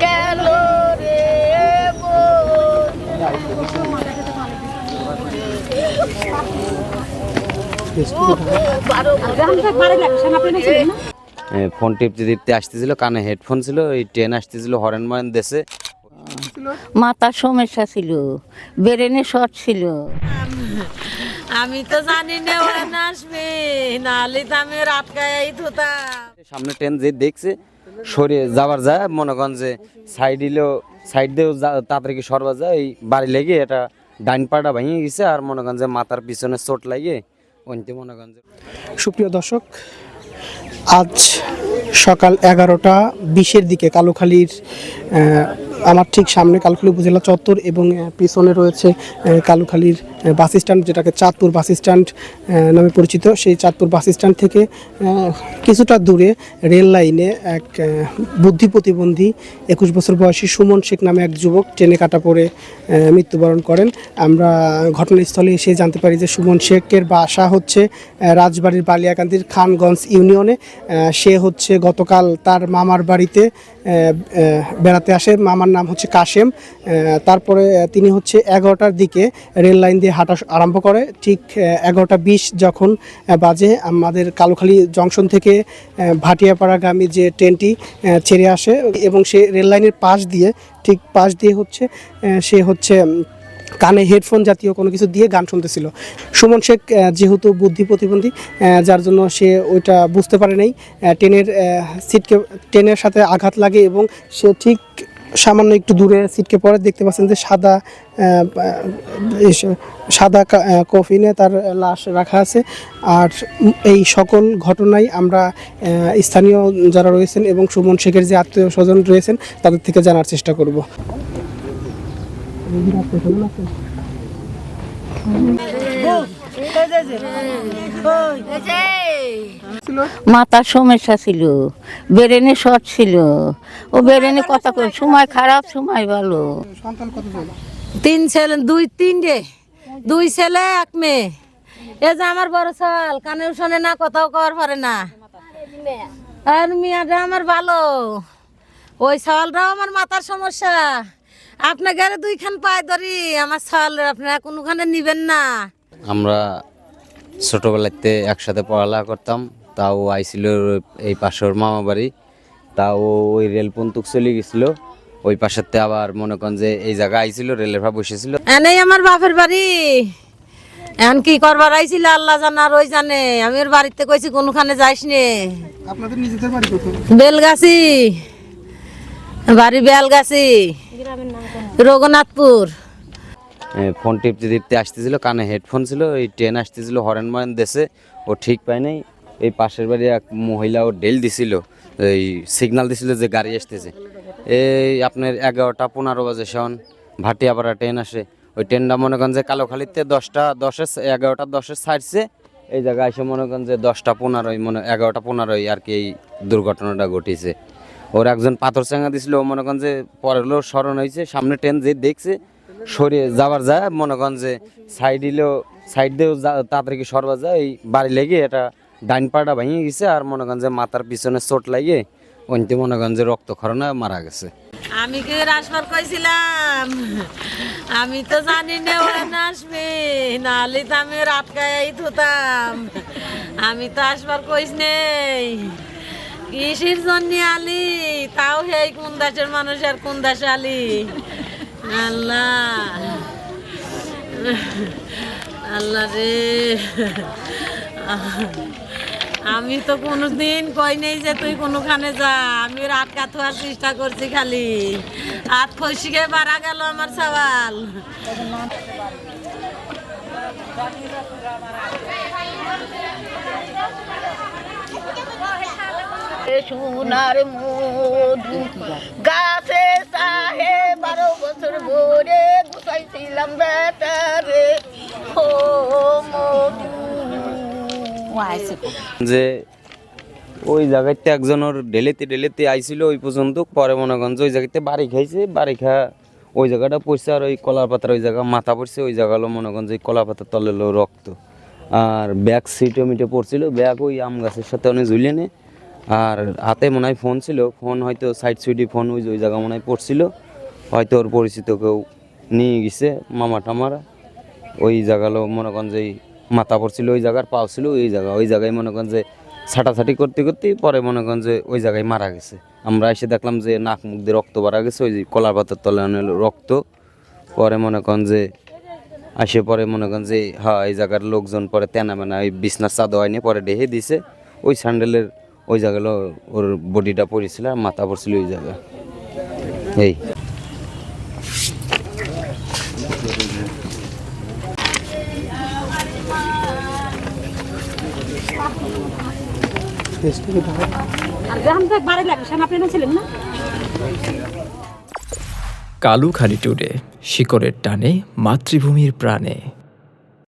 গেল রে ফোন টিপতে টিপতে আসতেছিল, কানে হেডফোন ছিল, এই ট্রেন আসতেছিল, হরেন মরেন দেশে। মাথার সমস্যা ছিল, ব্রেনে শর্ট ছিল। আমি তো জানি না ওরা আসবে, নাহলে তো আমি রাত গায়ে থুতাম। সামনে ট্রেন যে দেখছে সরিয়ে যাবার যায়, মনে করেন যে সাইড দিলেও সাইড দিয়েও তাড়াতাড়ি সরবা যায়, এই বাড়ি লেগে এটা ডাইন পাটা ভেঙে গেছে, আর মনে করেন যে মাথার পিছনে চোট লাগে ওইতে মনে করেন যে। সুপ্রিয় দর্শক, আজ সকাল 11:20 দিকে কালুখালীর আমার ঠিক সামনে কালুখালী উপজেলা চত্বর এবং পিছনে রয়েছে কালুখালীর বাস স্ট্যান্ড, যেটাকে চাঁদপুর বাস স্ট্যান্ড নামে পরিচিত। সেই চাঁদপুর বাস স্ট্যান্ড থেকে কিছুটা দূরে রেল লাইনে এক বুদ্ধি প্রতিবন্ধী 21 বছর বয়সী সুমন শেখ নামে এক যুবক ট্রেনে কাটা পড়ে মৃত্যুবরণ করেন। আমরা ঘটনাস্থলে এসে জানতে পারি যে সুমন শেখের বাসা হচ্ছে রাজবাড়ির বালিয়াকান্দির খানগঞ্জ ইউনিয়নে। সে হচ্ছে গতকাল তার মামার বাড়িতে বেড়াতে আসে, মামার নাম হচ্ছে কাশেম। তারপরে তিনি হচ্ছে 11টার দিকে রেল লাইন দিয়ে হাঁটা আরম্ভ করে। ঠিক 11:20 যখন বাজে, আমাদের কালুখালী জংশন থেকে ভাটিয়াপাড়াগামী যে ট্রেনটি ছেড়ে আসে এবং সে রেল লাইনের পাশ দিয়ে হচ্ছে সে হচ্ছে কানে হেডফোন জাতীয় কোনো কিছু দিয়ে গান শুনতেছিল। সুমন শেখ যেহেতু বুদ্ধি প্রতিবন্ধী, যার জন্য সে ওইটা বুঝতে পারে নাই। ট্রেনের সাথে আঘাত লাগে এবং সে ঠিক সামান্য একটু দূরে সিটকে পরে দেখতে পাচ্ছেন যে সাদা কফিনে তার লাশ রাখা আছে। আর এই সকল ঘটনায় আমরা স্থানীয় যারা রয়েছেন এবং সুমন শেখের যে আত্মীয় স্বজন রয়েছেন তাদের থেকে জানার চেষ্টা করব। মাথার সমস্যা ছিল, ব্রেনে শর্ট ছিল। ও ব্রেনে কথা কই, সময় খারাপ সময় ভালো। তিন ছেলে, দুই ছেলে এক মেয়ে। এ যে আমার বড় সাল, কানেও শোনে না, কথাও কর পারে না। আর মেয়েটা আমার ভালো, ওই সালটাও আমার মাথার সমস্যা। আপনাকে আরে দুইখান পায়ে ধরি আমার সাল, আপনারা কোনোখানে নিবেন না। আমরা ছোটোবেলাতে একসাথে পড়ালেখা করতাম, তাও আইছিল এই পাশের মামা বাড়ি, তাও ওই রেল পন্তুক চলে গেছিল ওই পাশেতে। আবার মনে করেন যে এই জায়গা আইছিল, রেলের ভাব বসেছিল। এনেই আমার বাপের বাড়ি। এখন কি করবার আইছিল আল্লাহ জানে, আর ওই জানে। আমি ওর বাড়িতে কইছি কোনখানে যাইস নে। আপনাদের নিজেদের বাড়ি কোথায়? বেলগাছি বাড়ি, বেলগাছি, রঘুনাথপুর। ফোন টিপতে টিপতে আসতেছিল, কানে হেডফোন ছিল, এই ট্রেন আসতেছিল, হরেন মরেন দেশে ও ঠিক পায় নাই। এই পাশের বাড়ি এক মহিলা ও ডেল দিছিল, এই সিগনাল দিছিল যে গাড়ি আসতেছে। এই আপনার 11:15 বাজে সন ভাটিয়াপাড়া ট্রেন আসে। ওই ট্রেনটা মনে করেন যে কালোখালীতে 11:10 ছাড়ছে। এই জায়গায় এসে মনে করেন যে 10:15 11:15 আর কি এই দুর্ঘটনাটা ঘটেছে। ওর একজন পাথর চাঙ্গা দিছিল, ও মনে করেন যে পরের লোক স্মরণ হয়েছে। সামনে ট্রেন যে দেখছে সরিয়ে যাবার যায়, মনে করেন যে সাইড দিয়েও তাড়াতাড়ি সরবা যায়, এই বাড়ি লেগে এটা ডাইন পাটা ভেঙে গেছে, আর মনে করেন যে মাথার পিছনে চোট লাগে ওইতে মনে করেন যে রক্তক্ষরণে মারা গেছে। আমি কি আসবার কইছিলাম? আমি তো জানি না ওরা আসবে, নাহলে তো আমি রাত গায়ে থুতাম। আমি তো আসবার কইস নেই। কিসের জন্য আলি, তাও সেই কোন দেশের মানুষ আর কোন দেশে আলি। আল্লাহ আল্লাহ রে, আমি তো কোনোদিন কই নেই যে তুই কোনোখানে যা। আমি রাত কাতুয়ার চেষ্টা করছি খালি। হাত ফসিকে বাড়া গেল আমার সওয়াল। সোনার মধু গাছে চাহে 12 বছর ভরে গুছাইছিলাম বেটারে ও মধু। যে ওই জায়গাতে একজন ওর ডেলেতে আইছিল ওই পর্যন্ত, পরে মনে করেন যে ওই জায়গাতে বাড়ি খাইছে, বাড়ি খা ওই জায়গাটা পড়ছে, আর ওই কলার পাতার ওই জায়গা মাথা পড়ছে, ওই জায়গা হলো মনে করেন যে কলা পাতার তলে রক্ত। আর ব্যাগ সিটে মিটে পড়ছিল, ব্যাগ ওই আম গাছের সাথে অনেক ঝুলিয়ে নে। আর হাতে মনে হয় ফোন ছিল, ফোন হয়তো সাইড সুইডি ফোন ওই জায়গা মনে হয় পড়ছিল, হয়তো ওর পরিচিত কেউ নিয়ে গেছে মামা টামারা। ওই জায়গালো মনে করেন যে মাথা পড়ছিল ওই জায়গার, পাও ছিল ওই জায়গায় মনে করেন যে ছাটাছাটি করতে করতে পরে মনে করেন যে ওই জায়গায় মারা গেছে। আমরা এসে দেখলাম যে নাক মুখ দিয়ে রক্ত বাড়া গেছে, ওই যে কলার পাতার তলে রক্ত। পরে মনে করেন যে আসে পরে মনে করেন যে হ্যাঁ এই জায়গার লোকজন পরে তেনা মেনা ওই বিছনার চাঁদ হয়নি, পরে ডেহে দিছে ওই স্যান্ডেলের ওই জায়গালো ওর বডিটা পড়েছিল আর মাথা পড়ছিল ওই জায়গায়। এই কালুখালী টুডে, শিকড়ের টানে মাতৃভূমির প্রাণে।